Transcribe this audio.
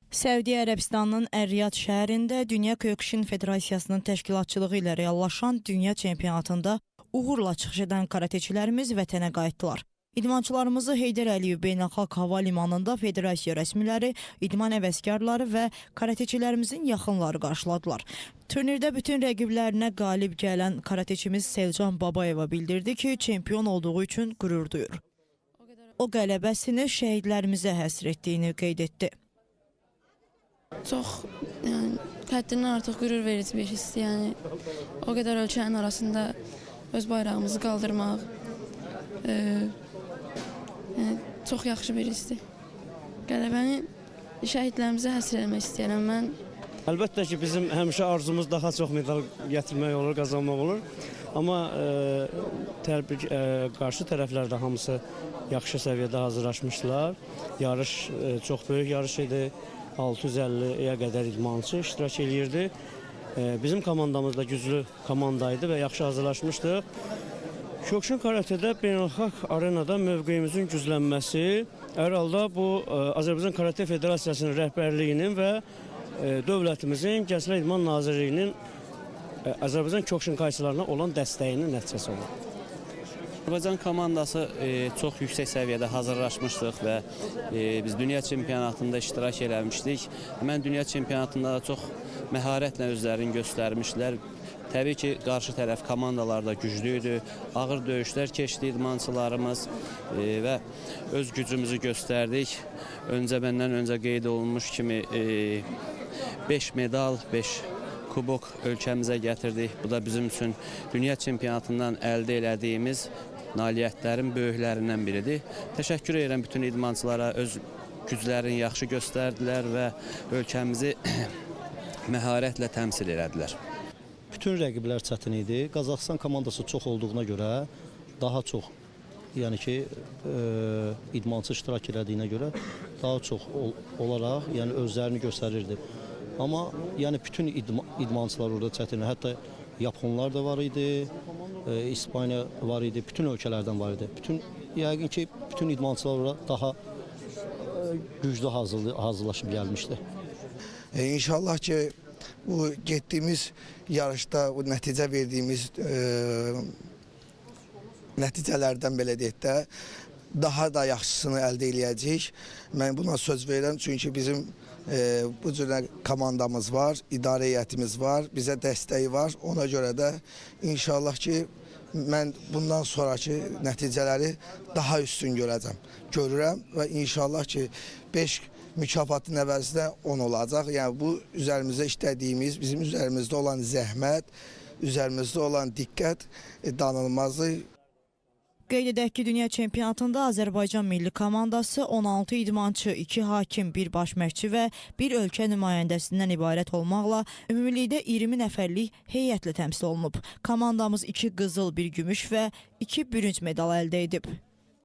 Səudiyyə Ərəbistanının Ər-Riyad şəhərində Dünya Kyokushin Federasiyasının təşkilatçılığı ilə reallaşan dünya çempionatında uğurla çıxış edən karateçilərimiz vətənə qayıtdılar. İdmançılarımızı Heydər Əliyev Beynəlxalq Hava Limanında federasiya rəsmiləri, idman əvəzkarları və karateçilərimizin yaxınları qarşıladılar. Turnirdə bütün rəqiblərinə qalib gələn karateçimiz Selcan Babayeva bildirdi ki, çempion olduğu üçün qürur duyur. O qələbəsini şəhidlərimizə həsr etdiyini qeyd etdi. Çox, həddindən artıq qürur verici bir hissdir. O qədər ölkənin arasında öz bayrağımızı qaldırmaq çox yaxşı bir hissdir. Qələbəni şəhidlərimizə həsr etmək istəyirəm mən. Əlbəttə ki, bizim həmişə arzumuz daha çox medal gətirmək olur, qazanmaq olur. Amma qarşı tərəflərdə hamısı yaxşı səviyyədə hazırlaşmışdılar. Yarış çox böyük yarış idi. 650-yə qədər idmançı iştirak edirdi. Bizim komandamız da güclü komandaydı və yaxşı hazırlaşmışdıq. Kyokushin karatedə beynəlxalq arenada mövqeyimizin güclənməsi hər halda bu Azərbaycan Karate Federasiyasının rəhbərliyinin və dövlətimizin Gənclər İdman Nazirliyinin Azərbaycan Kyokushin kayçılarına olan dəstəyinin nəticəsi olur. Azərbaycan komandası çox yüksək səviyyədə hazırlaşmışdıq və biz dünya çempionatında iştirak eləmişdik. Mən dünya çempionatında da çox məharətlə özlərini göstərmişlər. Təbii ki, qarşı tərəf komandalar da güclüydü. Ağır döyüşlər keçdi idmançılarımız və öz gücümüzü göstərdik. Məndən öncə qeyd olunmuş kimi 5 medal, 5 kubok ölkəmizə gətirdik. Bu da bizim üçün dünya çempionatından əldə elədiyimiz nailiyyətlərin böyüklərindən biridir. Təşəkkür edirəm bütün idmançılara, öz güclərini yaxşı göstərdilər və ölkəmizi məharətlə təmsil elədilər. Bütün rəqiblər çətin idi. Qazaxıstan komandası çox olduğuna görə daha çox, yəni ki, idmançı iştirak elədiyinə görə daha çox olaraq, yəni özlərini göstərirdi. Amma yəni bütün idmançılar orada çətin, hətta Yaponlar da var idi, İspaniya var idi, bütün ölkələrdən var idi. Yəqin ki, bütün idmançılar orada daha güclü hazırlaşıb gəlmişdi. İnşallah ki, bu getdiyimiz yarışda bu nəticə verdiyimiz nəticələrdən belə deyək də daha da yaxşısını əldə eləyəcəyik. Mən buna söz verirəm, çünki bizim bu cür komandamız var, idarə heyətimiz var, bizə dəstəyi var. Ona görə də inşallah ki, mən bundan sonraki nəticələri daha üstün görürəm və inşallah ki, 5 mükafatın əvəzində 10 olacaq. Yəni bu üzərimizdə işlədiyimiz, bizim üzərimizdə olan zəhmət, üzərimizdə olan diqqət danılmazdır. Qeyd edək ki, dünya çempionatında Azərbaycan milli komandası 16 idmançı, 2 hakim, 1 baş məşqçi və 1 ölkə nümayəndəsindən ibarət olmaqla ümumilikdə 20 nəfərlik heyətlə təmsil olunub. Komandamız 2 qızıl, 1 gümüş və 2 bürünc medal əldə edib.